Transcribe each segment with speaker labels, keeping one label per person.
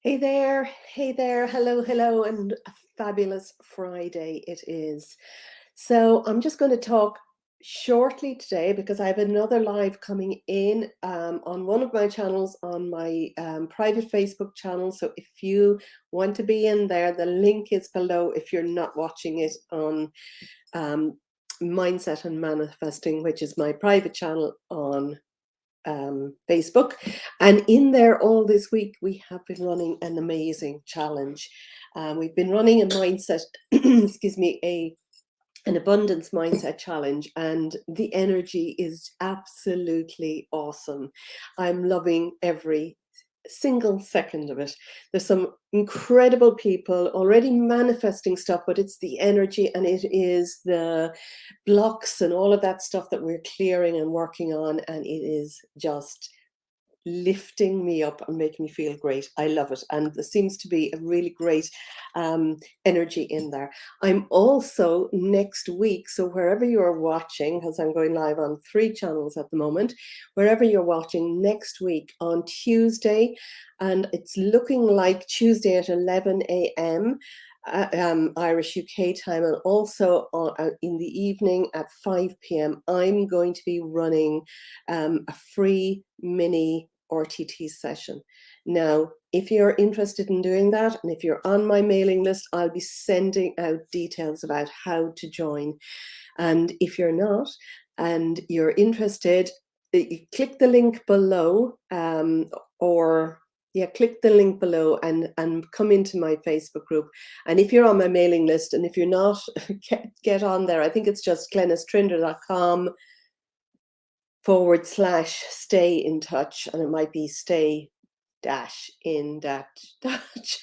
Speaker 1: Hey there, hello, and a fabulous Friday it is. So, I'm just going to talk shortly today because I have another live coming in on one of my channels on my private Facebook channel. So, if you want to be in there, the link is below if you're not watching it on um, Mindset and Manifesting, which is my private channel on Facebook. And in there all this week, we have been running an amazing challenge. We've been running a mindset, excuse me, an abundance mindset challenge, and the energy is absolutely awesome. I'm loving every single second of it. There's some incredible people already manifesting stuff, but it's the energy and it is the blocks and all of that stuff that we're clearing and working on, and it is just lifting me up and making me feel great. I love it. And there seems to be a really great energy in there. I'm also next week, so wherever you're watching, because I'm going live on 3 channels at the moment, wherever you're watching next week on Tuesday, and it's looking like Tuesday at 11 a.m. Irish UK time, and also in the evening at 5 p.m. I'm going to be running a free mini RTT session. Now, if you're interested in doing that, and if you're on my mailing list, I'll be sending out details about how to join. And if you're not, and you're interested, you click the link below, click the link below and come into my Facebook group. And if you're on my mailing list, and if you're not, get on there. I think it's just glennistrinder.com/stay in touch, and it might be stay dash in dash dash.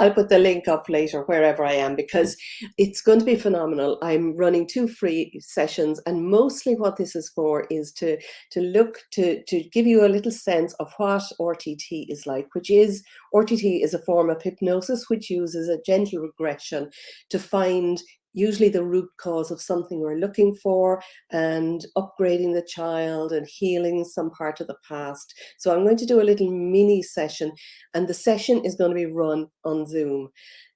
Speaker 1: I'll put the link up later wherever I am, because it's going to be phenomenal. I'm running 2 free sessions, and mostly what this is for is to give you a little sense of what RTT is like, which is RTT is a form of hypnosis which uses a gentle regression to find usually the root cause of something we're looking for, and upgrading the child and healing some part of the past. So I'm going to do a little mini session, and the session is going to be run on Zoom.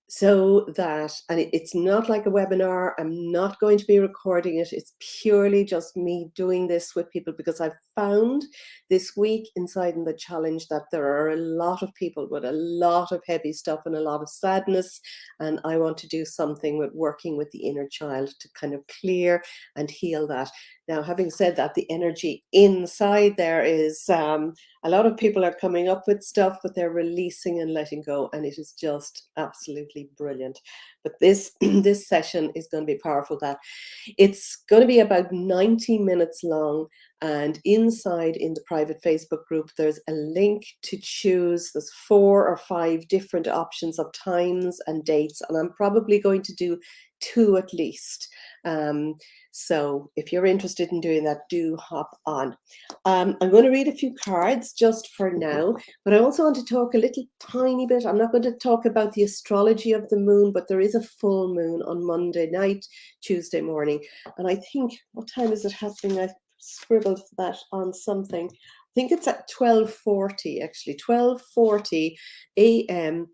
Speaker 1: So that, and it's not like a webinar, I'm not going to be recording it, it's purely just me doing this with people, because I've found this week inside in the challenge that there are a lot of people with a lot of heavy stuff and a lot of sadness, and I want to do something with working with the inner child to kind of clear and heal that. Now, having said that, the energy inside there is a lot of people are coming up with stuff, but they're releasing and letting go, and it is just absolutely brilliant. But this this session is going to be powerful. That it's going to be about 90 minutes long, and inside in the private Facebook group, there's a link to choose. There's 4 or 5 different options of times and dates, and I'm probably going to do 2 at least. So if you're interested in doing that, do hop on. I'm going to read a few cards just for now, but I also want to talk a little tiny bit. I'm not going to talk about the astrology of the moon, but there is a full moon on Monday night, Tuesday morning. And I think, what time is it happening? I scribbled that on something. I think it's at 12:40, actually, 12:40 a.m.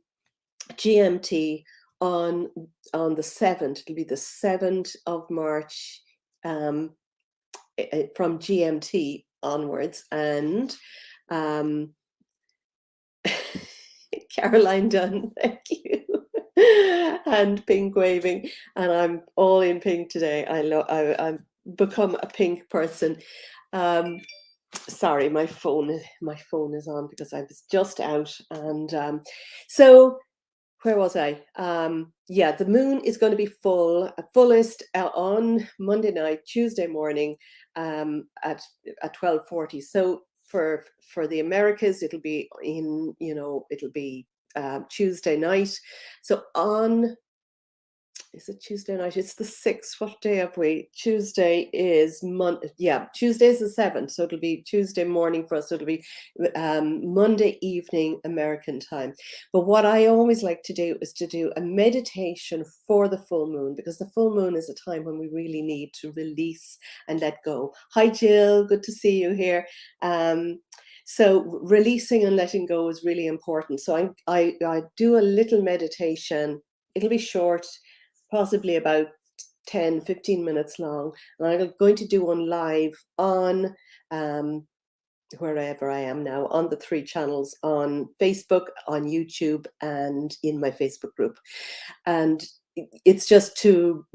Speaker 1: GMT on the 7th. It'll be the 7th of March from GMT onwards. And Caroline Dunn, thank you. And pink waving, and I'm all in pink today. I've become a pink person. Sorry, my phone is on because I was just out, and so where was I? Yeah, the moon is going to be fullest on Monday night, Tuesday morning, at 12:40. So for the Americas, it'll be Tuesday night. So is it Tuesday night? It's the 6th. What day have we? Tuesday is Tuesday is the 7th. So it'll be Tuesday morning for us. So it'll be Monday evening American time. But what I always like to do is to do a meditation for the full moon, because the full moon is a time when we really need to release and let go. Hi, Jill. Good to see you here. So releasing and letting go is really important. So I do a little meditation. It'll be short, possibly about 10, 15 minutes long. And I'm going to do one live on wherever I am now, on the 3 channels, on Facebook, on YouTube, and in my Facebook group. And it's just to,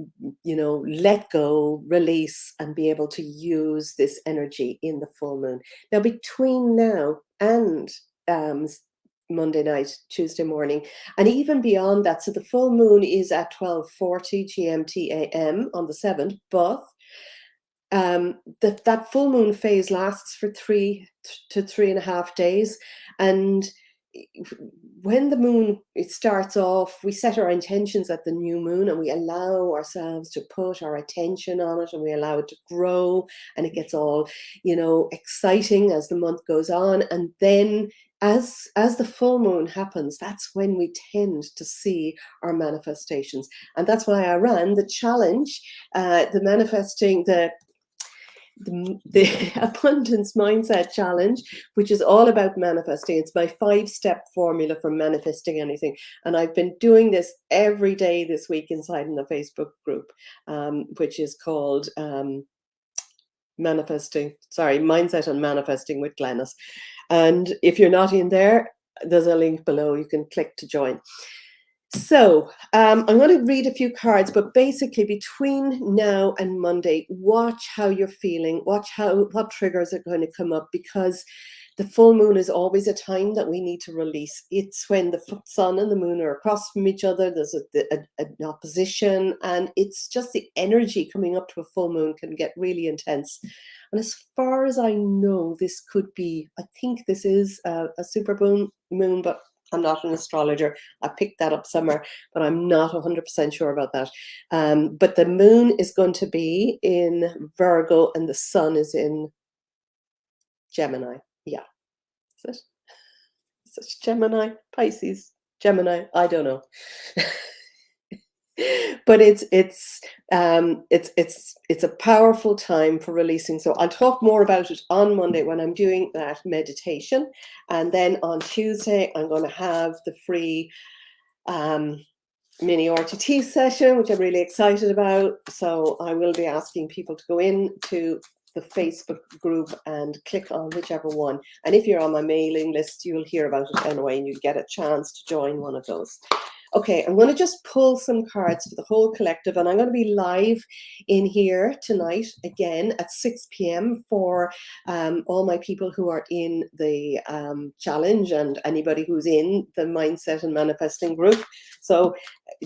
Speaker 1: let go, release, and be able to use this energy in the full moon. Now, between now and Monday night, Tuesday morning, and even beyond that, so the full moon is at 12:40 GMT AM on the 7th, but that full moon phase lasts for 3 to 3.5 days. And when the moon, it starts off, we set our intentions at the new moon, and we allow ourselves to put our attention on it, and we allow it to grow, and it gets all, exciting as the month goes on. And then as the full moon happens, that's when we tend to see our manifestations. And that's why I ran the challenge, the manifesting the abundance mindset challenge, which is all about manifesting. It's my 5-step formula for manifesting anything, and I've been doing this every day this week inside in the Facebook group, which is called Mindset and Manifesting with Glenys. And if you're not in there, there's a link below. You can click to join. So I'm going to read a few cards, but basically between now and Monday, watch how you're feeling, watch what triggers are going to come up, because the full moon is always a time that we need to release. It's when the sun and the moon are across from each other, there's an opposition, and it's just the energy coming up to a full moon can get really intense. And as far as I know, this could be, I think this is a super moon, but I'm not an astrologer. I picked that up somewhere, but I'm not 100% sure about that. But the moon is going to be in Virgo and the sun is in Gemini. Yeah. Is it? Is it Gemini? Pisces? Gemini? I don't know. But it's a powerful time for releasing. So I'll talk more about it on Monday when I'm doing that meditation, and then on Tuesday I'm going to have the free mini RTT session, which I'm really excited about. So I will be asking people to go into the Facebook group and click on whichever one. And if you're on my mailing list, you'll hear about it anyway, and you get a chance to join one of those. Okay, I'm going to just pull some cards for the whole collective, and I'm going to be live in here tonight again at 6 p.m. for all my people who are in the challenge and anybody who's in the Mindset and Manifesting group. So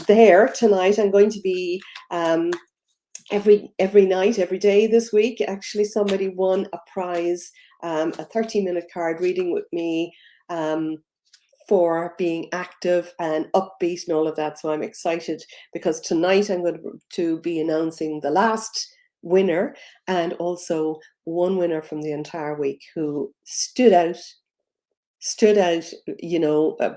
Speaker 1: there tonight, I'm going to be every night, every day this week. Actually, somebody won a prize, a 30-minute card reading with me, for being active and upbeat and all of that. So I'm excited because tonight I'm going to be announcing the last winner, and also one winner from the entire week who stood out,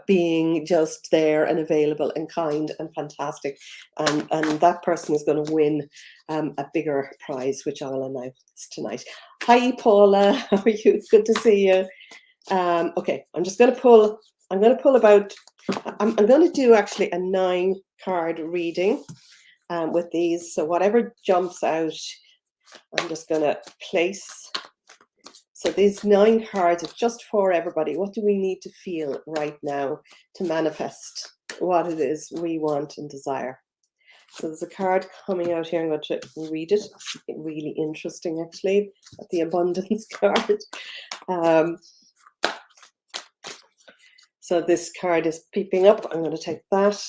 Speaker 1: being just there and available and kind and fantastic. And that person is going to win a bigger prize, which I'll announce tonight. Hi, Paula. How are you? It's good to see you. Okay, I'm going to pull about, I'm going to do actually a 9-card reading with these. So whatever jumps out, I'm just going to place. So these 9 cards are just for everybody. What do we need to feel right now to manifest what it is we want and desire? So there's a card coming out here. I'm going to read it. It's really interesting, actually, the abundance card. So this card is peeping up. I'm going to take that.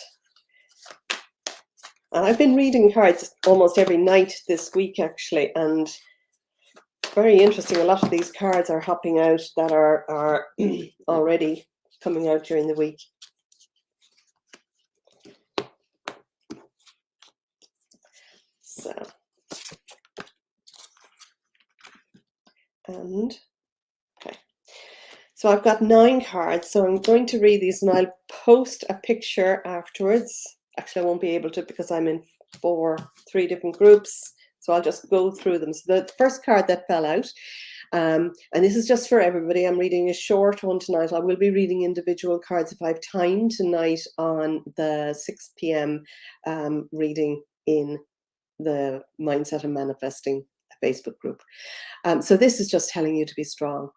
Speaker 1: And I've been reading cards almost every night this week, actually, and very interesting. A lot of these cards are hopping out that are already coming out during the week. So, so I've got 9 cards, so I'm going to read these, and I'll post a picture afterwards. Actually, I won't be able to because I'm in 3 different groups, so I'll just go through them. So the first card that fell out, And this is just for everybody. I'm reading a short one tonight. I will be reading individual cards if I have time tonight on the 6 p.m. Reading in the Mindset and Manifesting Facebook group. So this is just telling you to be strong.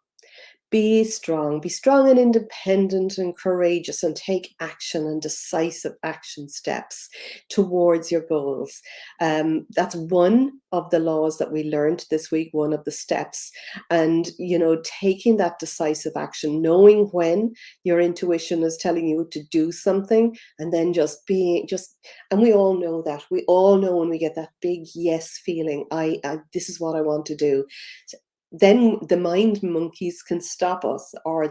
Speaker 1: Be strong and independent and courageous, and take action and decisive action steps towards your goals. That's one of the laws that we learned this week, one of the steps. And, taking that decisive action, knowing when your intuition is telling you to do something, and then and we all know that. We all know when we get that big yes feeling, this is what I want to do. Then the mind monkeys can stop us, or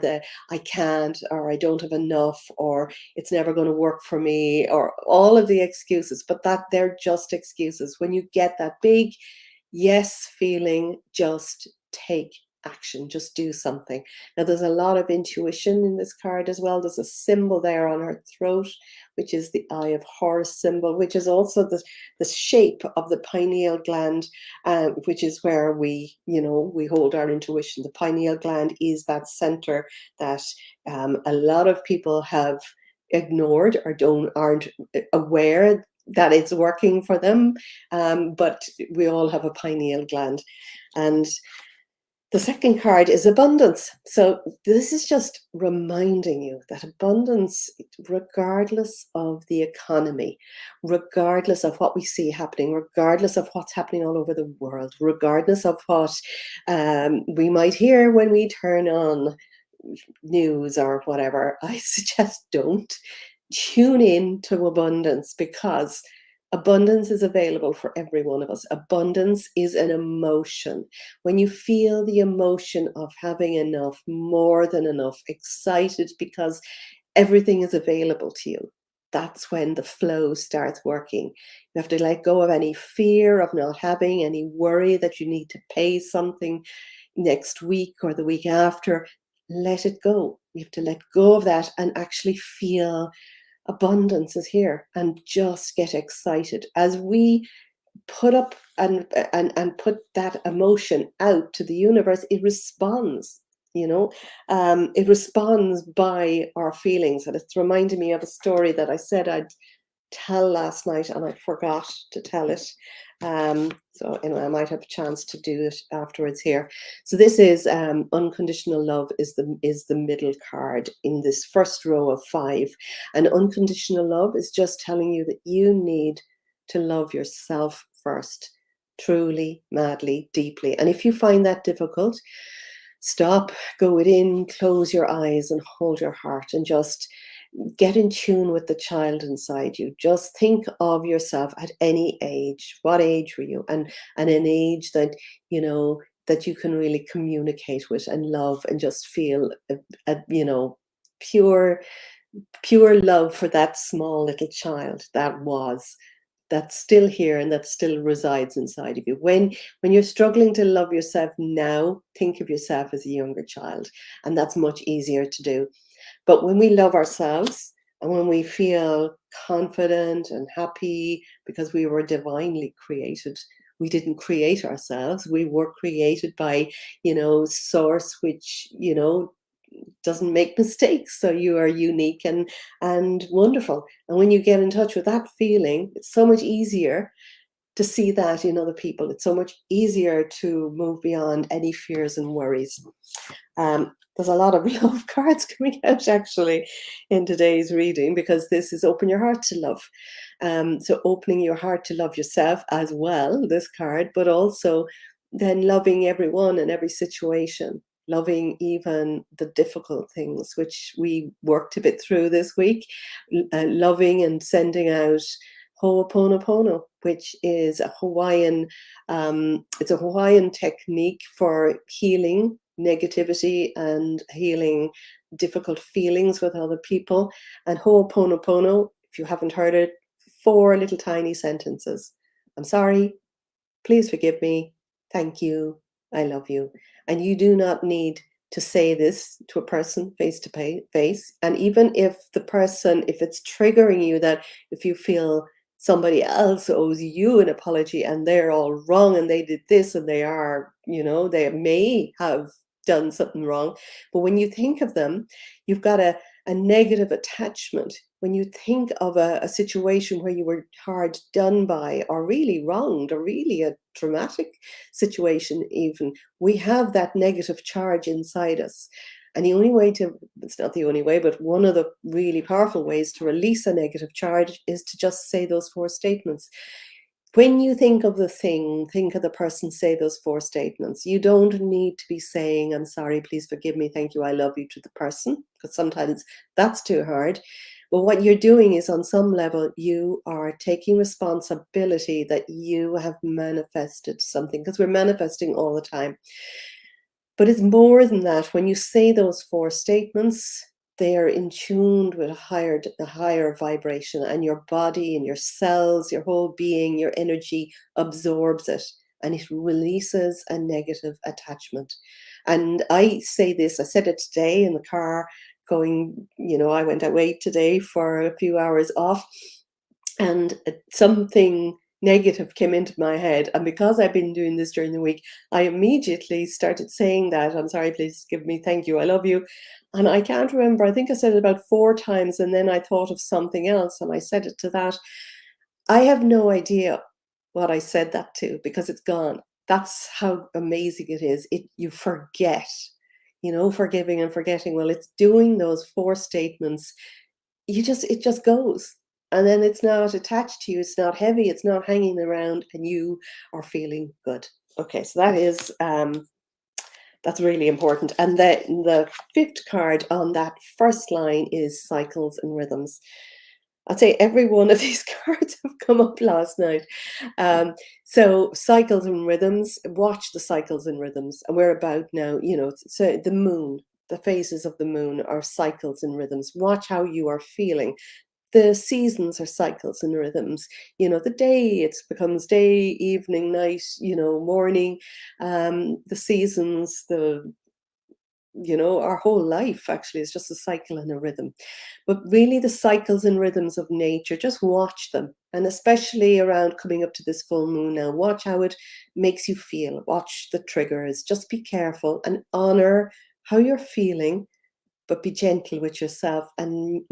Speaker 1: I can't, or I don't have enough, or it's never going to work for me, or all of the excuses. But that they're just excuses. When you get that big yes feeling, just take action, just do something. Now, there's a lot of intuition in this card as well. There's a symbol there on her throat, which is the Eye of Horus symbol, which is also the shape of the pineal gland, which is where we hold our intuition. The pineal gland is that center that a lot of people have ignored or aren't aware that it's working for them, but we all have a pineal gland. And the second card is abundance. So this is just reminding you that abundance, regardless of the economy, regardless of what we see happening, regardless of what's happening all over the world, regardless of what we might hear when we turn on news or whatever, I suggest don't tune in to abundance, because abundance is available for every one of us. Abundance is an emotion. When you feel the emotion of having enough, more than enough, excited because everything is available to you, that's when the flow starts working. You have to let go of any fear of not having, any worry that you need to pay something next week or the week after. Let it go. You have to let go of that and actually feel abundance is here, and just get excited as we put up and put that emotion out to the universe. It responds. It responds by our feelings. And it's reminding me of a story that I said I'd tell last night, and I forgot to tell it. So anyway, I might have a chance to do it afterwards here. So this is unconditional love is the middle card in this first row of 5. And unconditional love is just telling you that you need to love yourself first, truly, madly, deeply. And if you find that difficult, stop, go within, close your eyes and hold your heart, and just get in tune with the child inside you. Just think of yourself at any age. What age were you? And an age that that you can really communicate with and love, and just feel pure love for that small little child that's still here and that still resides inside of you. When you're struggling to love yourself now, think of yourself as a younger child, and that's much easier to do. But when we love ourselves, and when we feel confident and happy because we were divinely created, we didn't create ourselves. We were created by, source, which, doesn't make mistakes. So you are unique and wonderful. And when you get in touch with that feeling, it's so much easier to see that in other people. It's so much easier to move beyond any fears and worries. There's a lot of love cards coming out actually in today's reading, because this is open your heart to love. So opening your heart to love yourself as well, this card, but also then loving everyone and every situation, loving even the difficult things, which we worked a bit through this week, loving and sending out Ho'oponopono, which is a Hawaiian, it's a Hawaiian technique for healing negativity and healing difficult feelings with other people. And Ho'oponopono, if you haven't heard it, 4 little tiny sentences. I'm sorry, please forgive me, thank you, I love you. And you do not need to say this to a person face to face. And even if the person, if it's triggering you, that if you feel somebody else owes you an apology and they're all wrong and they did this and they are, they may have done something wrong. But when you think of them, you've got a negative attachment. When you think of a situation where you were hard done by or really wronged or really a traumatic situation, even, we have that negative charge inside us. And the only way to, it's not the only way, but one of the really powerful ways to release a negative charge is to just say those four statements. When you think of the thing, think of the person, say those four statements. You don't need to be saying, I'm sorry, please forgive me, thank you, I love you to the person, because sometimes that's too hard. But what you're doing is, on some level, you are taking responsibility that you have manifested something, because we're manifesting all the time. But it's more than that. When you say those four statements, they are in tune with a higher vibration, and your body and your cells, your whole being, your energy absorbs it, and it releases a negative attachment. And I say this, I said it today in the car going, I went away today for a few hours off, and something negative came into my head. And because I've been doing this during the week, I immediately started saying that, I'm sorry, please give me, thank you, I love you. And I can't remember, I think I said it about 4 times, and then I thought of something else and I said it to that. I have no idea what I said that to, because it's gone. That's how amazing it is. You forget, forgiving and forgetting. Well, it's doing those four statements. It just goes. And then it's not attached to you, it's not heavy, it's not hanging around, and you are feeling good. Okay, so that's really important. And the fifth card on that first line is cycles and rhythms. I'd say every one of these cards have come up last night. So cycles and rhythms, watch the cycles and rhythms. And we're about now, so the moon, the phases of the moon are cycles and rhythms. Watch how you are feeling. The seasons are cycles and rhythms. The day, it becomes day, evening, night, morning. The seasons, our whole life actually is just a cycle and a rhythm. But really, the cycles and rhythms of nature, just watch them. And especially around coming up to this full moon now, watch how it makes you feel. Watch the triggers. Just be careful and honor how you're feeling, but be gentle with yourself. And,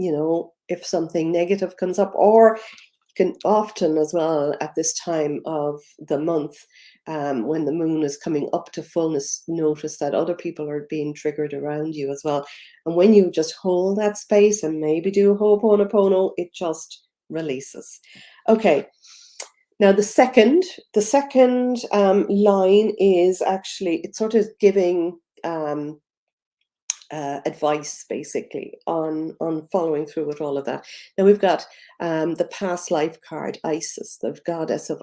Speaker 1: if something negative comes up, or can often as well at this time of the month, when the moon is coming up to fullness, notice that other people are being triggered around you as well. And when you just hold that space and maybe do Ho'oponopono, it just releases. Okay. Now the second line is actually, it's sort of giving advice basically on following through with all of that. Now we've got the past life card. Isis, the goddess of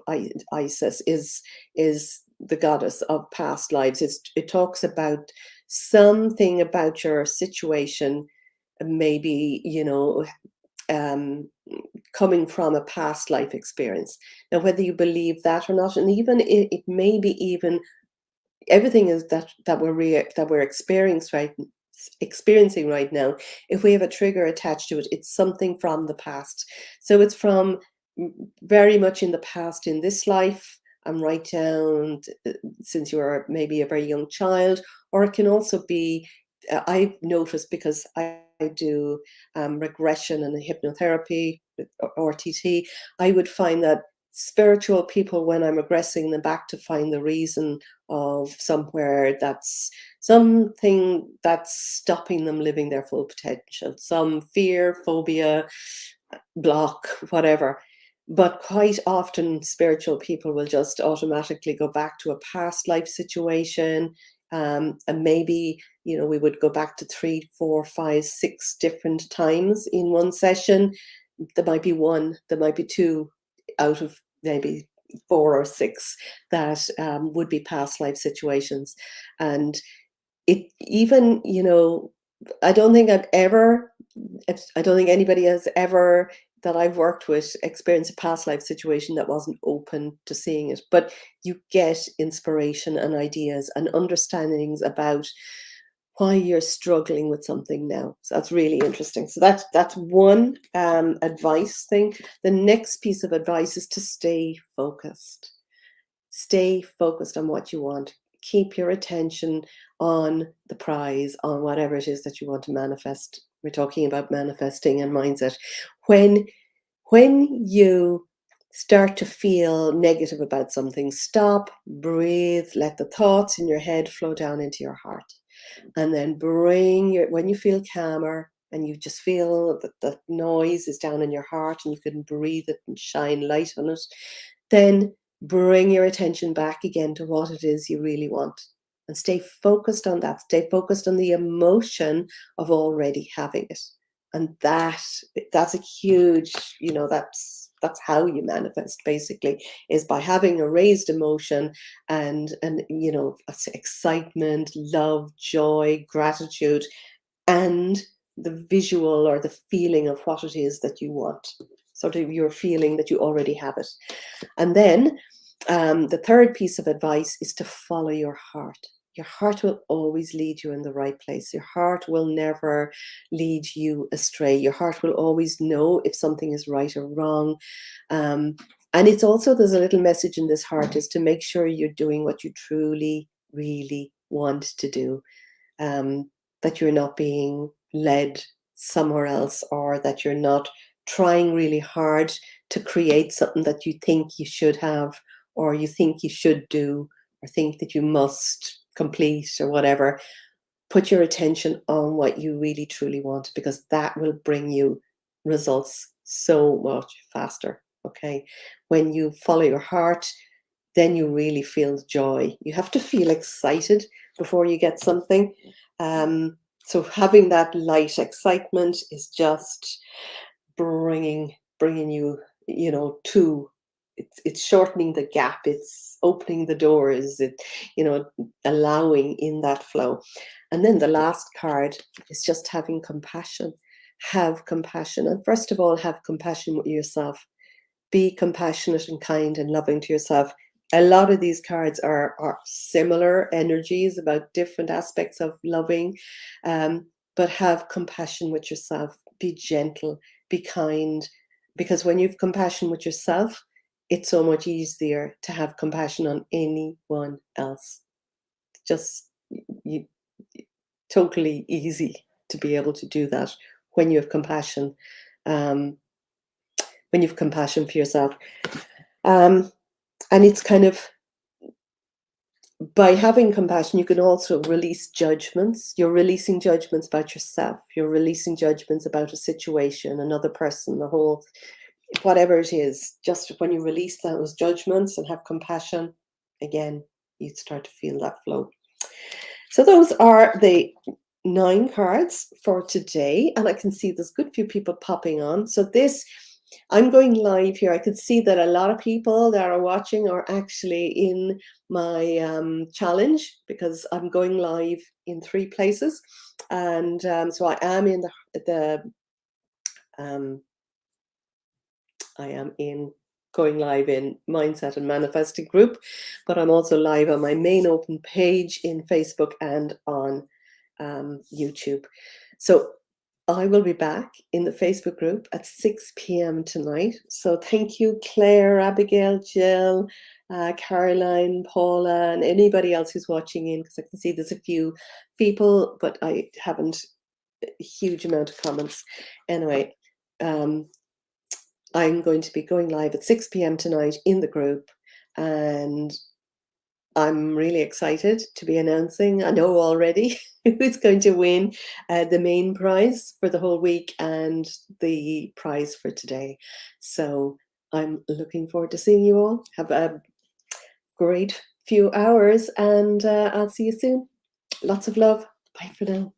Speaker 1: Isis, is the goddess of past lives. It talks about something about your situation, maybe um, coming from a past life experience. Now, whether you believe that or not, and even it may be even everything is that we're experiencing right now, if we have a trigger attached to it, it's something from the past. So it's from very much in the past in this life, and right down since you are maybe a very young child. Or it can also be, I've noticed, because I do regression and hypnotherapy, RTT, I would find that spiritual people, when I'm regressing them back to find the reason of something that's stopping them living their full potential, some fear, phobia, block, whatever. But quite often, spiritual people will just automatically go back to a past life situation. And maybe, we would go back to 3, 4, 5, 6 different times in one session. There might be one, there might be two out of maybe 4 or 6 that would be past life situations. And it even, I don't think I don't think anybody has ever, that I've worked with, experienced a past life situation that wasn't open to seeing it. But you get inspiration and ideas and understandings about why you're struggling with something now. So that's really interesting. So that's one advice thing. The next piece of advice is to stay focused. Stay focused on what you want. Keep your attention on the prize, on whatever it is that you want to manifest. We're talking about manifesting and mindset. When you start to feel negative about something, stop, breathe, let the thoughts in your head flow down into your heart. And then when you feel calmer and you just feel that the noise is down in your heart and you can breathe it and shine light on it, then bring your attention back again to what it is you really want. And stay focused on that. Stay focused on the emotion of already having it. And that's a huge, that's how you manifest, basically, is by having a raised emotion and excitement, love, joy, gratitude, and the visual or the feeling of what it is that you want. Sort of your feeling that you already have it. And then the third piece of advice is to follow your heart. Your heart will always lead you in the right place. Your heart will never lead you astray. Your heart will always know if something is right or wrong. And it's also, there's a little message in this heart, is to make sure you're doing what you truly, really want to do. That you're not being led somewhere else, or that you're not trying really hard to create something that you think you should have, or you think you should do, or think that you must complete, or whatever. Put your attention on what you really truly want, because that will bring you results so much faster. Okay, when you follow your heart, then you really feel joy. You have to feel excited before you get something. So having that light excitement is just bringing you, to, it's shortening the gap, it's opening the doors, allowing in that flow. And then the last card is just having compassion. Have compassion, and first of all, have compassion with yourself. Be compassionate and kind and loving to yourself. A lot of these cards are similar energies about different aspects of loving, but have compassion with yourself. Be gentle, be kind, because when you have compassion with yourself, it's so much easier to have compassion on anyone else. Just you, totally easy to be able to do that when you have compassion. When you have compassion for yourself. And it's kind of, by having compassion, you can also release judgments. You're releasing judgments about yourself. You're releasing judgments about a situation, another person, the whole, whatever it is. Just when you release those judgments and have compassion, again, you start to feel that flow. So those are the 9 cards for today. And I can see there's a good few people popping on. So I'm going live here. I could see that a lot of people that are watching are actually in my challenge, because I'm going live in 3 places. And so I am in going live in Mindset and Manifesting group, but I'm also live on my main open page in Facebook and on YouTube. So I will be back in the Facebook group at 6 p.m. tonight. So thank you, Claire, Abigail, Jill, Caroline, Paula, and anybody else who's watching in, because I can see there's a few people, but I haven't a huge amount of comments. Anyway, I'm going to be going live at 6 p.m. tonight in the group, and I'm really excited to be announcing, I know already, who's going to win the main prize for the whole week and the prize for today. So I'm looking forward to seeing you all. Have a great few hours, and I'll see you soon. Lots of love. Bye for now.